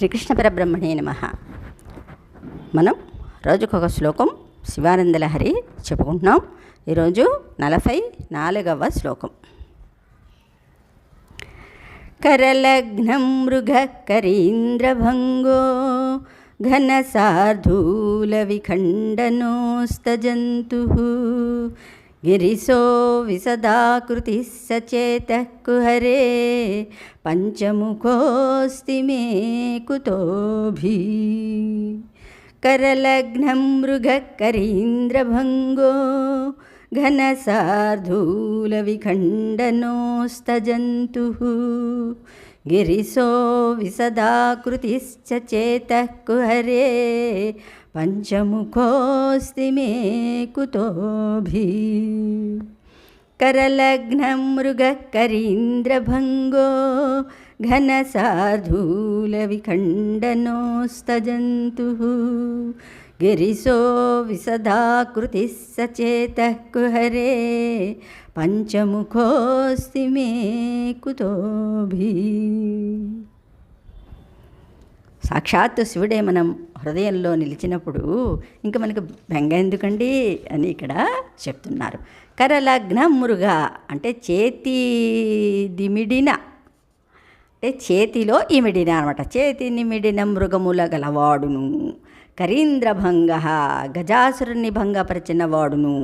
శ్రీకృష్ణ పరబ్రహ్మణే నమః. మనం రోజుకొక శ్లోకం శివానందలహరి చెప్పుకుంటున్నాం. ఈరోజు 44వ శ్లోకం. కరలగ్నం మృగకరీంద్రభంగో ఘనసార్ధూల విఖండనోస్తజంతుః గిరిశో విసదాకృతి సచేతః కుహరే పంచముఖోస్తి మే కుతోభి. కరలగ్నం మృగకరీంద్రభంగో ఘనసార్ధూల విఖండనోస్తజంతుః గిరిశో విసదాకృతి సచేతః కుహరే పంచముఖోస్తి మే కుతోభి. కరలగ్నం మృగకరీంద్రభంగో ఘనసార్ధూల విఖండనోస్తజంతుః గిరిశో విసదాకృతి సచేతః కుహరే పంచముఖోస్తి మే కుతోభి. సాక్షాత్తు శివుడే మనం హృదయంలో నిలిచినప్పుడు ఇంకా మనకు బెంగ ఎందుకండి అని ఇక్కడ చెప్తున్నారు. కరలగ్న మృగ అంటే చేతిదిమిడిన, అంటే చేతిలో ఇమిడిన అనమాట. చేతి నిమిడిన మృగముల గలవాడును. కరీంద్రభంగ గజాసురుని భంగపరిచిన వాడును.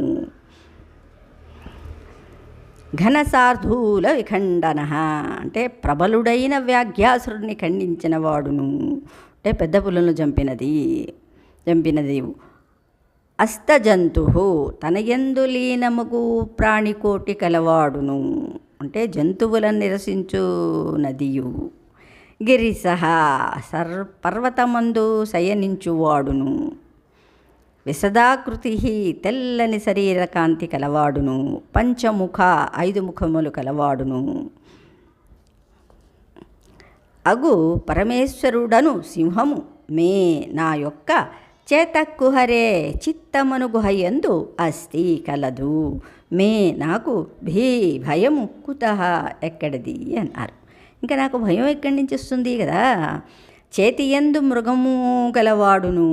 ఘనసార్ధూల విఖండన అంటే ప్రబలుడైన వ్యాఘ్యాసురుని ఖండించిన వాడును. అంటే పెద్ద పులులను చంపినది. అస్తజంతు తనయందు లీనముగు ప్రాణికోటి కలవాడును. అంటే జంతువులను నిరసించు నదియు. గిరిసహ పర్వతమందు శయనించువాడును. విశదాకృతి తెల్లని శరీరకాంతి కలవాడును. పంచముఖ 5 ముఖములు కలవాడును. అగు పరమేశ్వరుడను సింహము మే నా యొక్క చేతక్కుహరే చిత్తమను గుహయందు అస్తి కలదు. మే నాకు భయము కుతః ఎక్కడిది అన్నారు. ఇంకా నాకు భయం ఎక్కడి నుంచి వస్తుంది కదా. చేతియందు మృగము గలవాడును.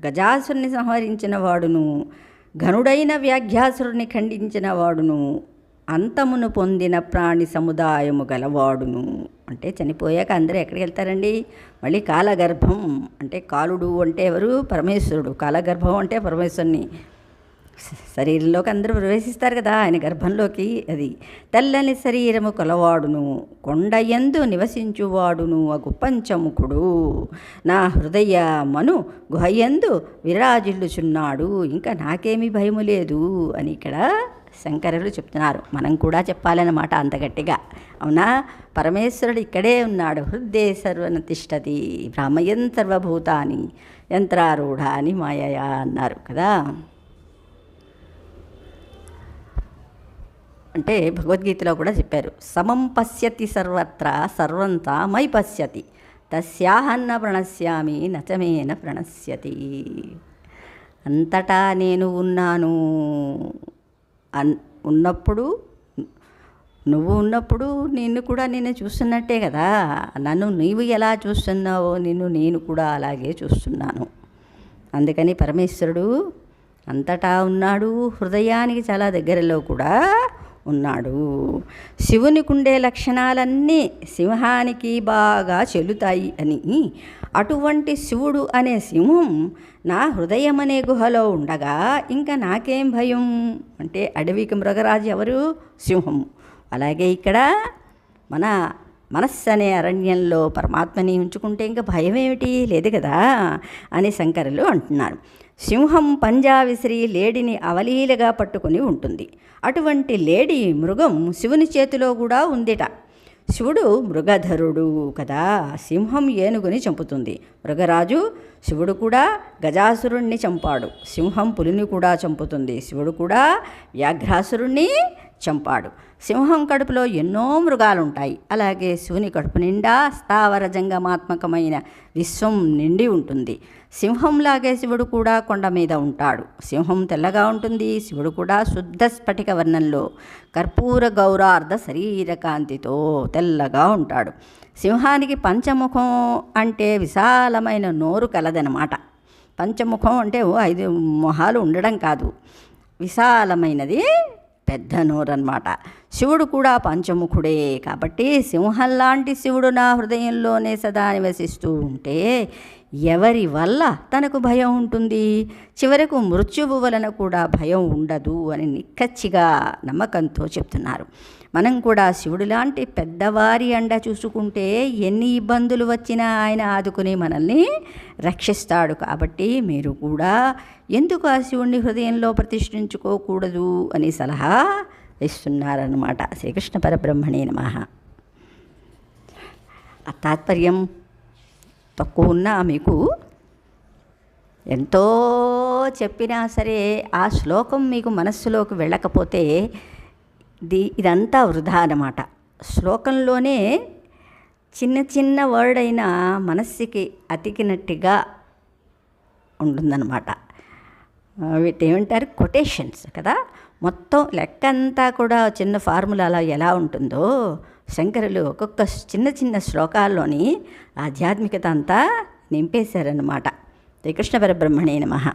గజాసురుని సంహరించిన వాడును. ఘనుడైన వ్యాఘ్యాసురుని ఖండించిన వాడును. అంతమును పొందిన ప్రాణి సముదాయము గలవాడును. అంటే చనిపోయాక అందరూ ఎక్కడికి వెళ్తారండి? మళ్ళీ కాలగర్భం అంటే కాలుడు అంటే ఎవరు? పరమేశ్వరుడు. కాలగర్భం అంటే పరమేశ్వరుని శరీరంలోకి అందరూ ప్రవేశిస్తారు కదా, ఆయన గర్భంలోకి. అది తెల్లని శరీరము కలవాడును. కొండయందు నివసించువాడును అగు పంచముఖుడు. నా హృదయమను గుహయందు విరాజిల్లుచున్నాడు. ఇంకా నాకేమీ భయము లేదు అని ఇక్కడ శంకరులు చెప్తున్నారు. మనం కూడా చెప్పాలన్నమాట అంత గట్టిగా. అవునా? పరమేశ్వరుడు ఇక్కడే ఉన్నాడు. హృదయ సర్వన తిష్టతి భ్రామయన్ సర్వభూతాని యంత్రారూఢ అని మాయయా అన్నారు కదా. అంటే భగవద్గీతలో కూడా చెప్పారు, సమం పశ్యతి సర్వత్రా సర్వంతా మై పశ్యతి తస్యాహన్న ప్రణశ్యామి నచమేన ప్రణశ్యతి. అంతటా నేను ఉన్నాను. ఉన్నప్పుడు నువ్వు ఉన్నప్పుడు నిన్ను కూడా నేను చూస్తున్నట్టే కదా. నన్ను నీవు ఎలా చూస్తున్నావో నేను కూడా అలాగే చూస్తున్నాను. అందుకని పరమేశ్వరుడు అంతటా ఉన్నాడు. హృదయానికి చాలా దగ్గరలో కూడా ఉన్నాడు. శివునికుండే లక్షణాలన్నీ సింహానికి బాగా చెల్లుతాయి అని, అటువంటి శివుడు అనే సింహం నా హృదయం అనే గుహలో ఉండగా ఇంకా నాకేం భయం అంటే అడవికి మృగరాజు ఎవరు? సింహం. అలాగే ఇక్కడ మన మనస్సు అనే అరణ్యంలో పరమాత్మని ఉంచుకుంటే ఇంకా భయం ఏమిటి? లేదు కదా అని శంకరులు అంటున్నారు. సింహం పంజా విసిరి లేడిని అవలీలగా పట్టుకుని ఉంటుంది. అటువంటి లేడి మృగం శివుని చేతిలో కూడా ఉందిట. శివుడు మృగధరుడు కదా. సింహం ఏనుగుని చంపుతుంది. మృగరాజు శివుడు కూడా గజాసురుణ్ణి చంపాడు. సింహం పులిని కూడా చంపుతుంది. శివుడు కూడా వ్యాఘ్రాసురుణ్ణి చంపాడు. సింహం కడుపులో ఎన్నో మృగాలుంటాయి. అలాగే శివుని కడుపు నిండా స్థావర జంగమాత్మకమైన విశ్వం నిండి ఉంటుంది. సింహంలాగే శివుడు కూడా కొండ మీద ఉంటాడు. సింహం తెల్లగా ఉంటుంది, శివుడు కూడా శుద్ధ స్ఫటిక వర్ణంలో కర్పూర గౌరార్ధ శరీరకాంతితో తెల్లగా ఉంటాడు. సింహానికి పంచముఖం అంటే విశాలమైన నోరు కలదనమాట. పంచముఖం అంటే 5 మొహాలు ఉండడం కాదు, విశాలమైనది పెద్ద నోరు అన్నమాట. శివుడు కూడా పంచముఖుడే కాబట్టి సింహంలాంటి శివుడు నా హృదయంలోనే సదా నివసిస్తూ ఉంటే ఎవరి వల్ల తనకు భయం ఉంటుంది? చివరకు మృత్యువు వలన కూడా భయం ఉండదు అని నిక్కచ్చిగా నమ్మకంతో చెప్తున్నారు. మనం కూడా శివుడు లాంటి పెద్దవారి అండ చూసుకుంటే ఎన్ని ఇబ్బందులు వచ్చినా ఆయన ఆదుకుని మనల్ని రక్షిస్తాడు. కాబట్టి మీరు కూడా ఎందుకు ఆ శివుణ్ణి హృదయంలో ప్రతిష్ఠించుకోకూడదు అని సలహా ఇస్తున్నారన్నమాట. శ్రీకృష్ణ పరబ్రహ్మణే నమః. ఆ తాత్పర్యం తక్కువ ఉన్నా మీకు ఎంతో చెప్పినా సరే ఆ శ్లోకం మీకు మనస్సులోకి వెళ్ళకపోతే ఇదంతా వృధా అన్నమాట. శ్లోకంలోనే చిన్న చిన్న వర్డ్ అయినా మనస్సుకి అతికినట్టుగా ఉంటుందన్నమాట. వీటి ఏమంటారు, కొటేషన్స్ కదా. మొత్తం లెక్క అంతా కూడా చిన్న ఫార్ములా అలా ఎలా ఉంటుందో శంకరులు ఒక్కొక్క చిన్న చిన్న శ్లోకాల్లోని ఆధ్యాత్మికత అంతా నింపేశారన్నమాట. శ్రీకృష్ణ పరబ్రహ్మణే నమః.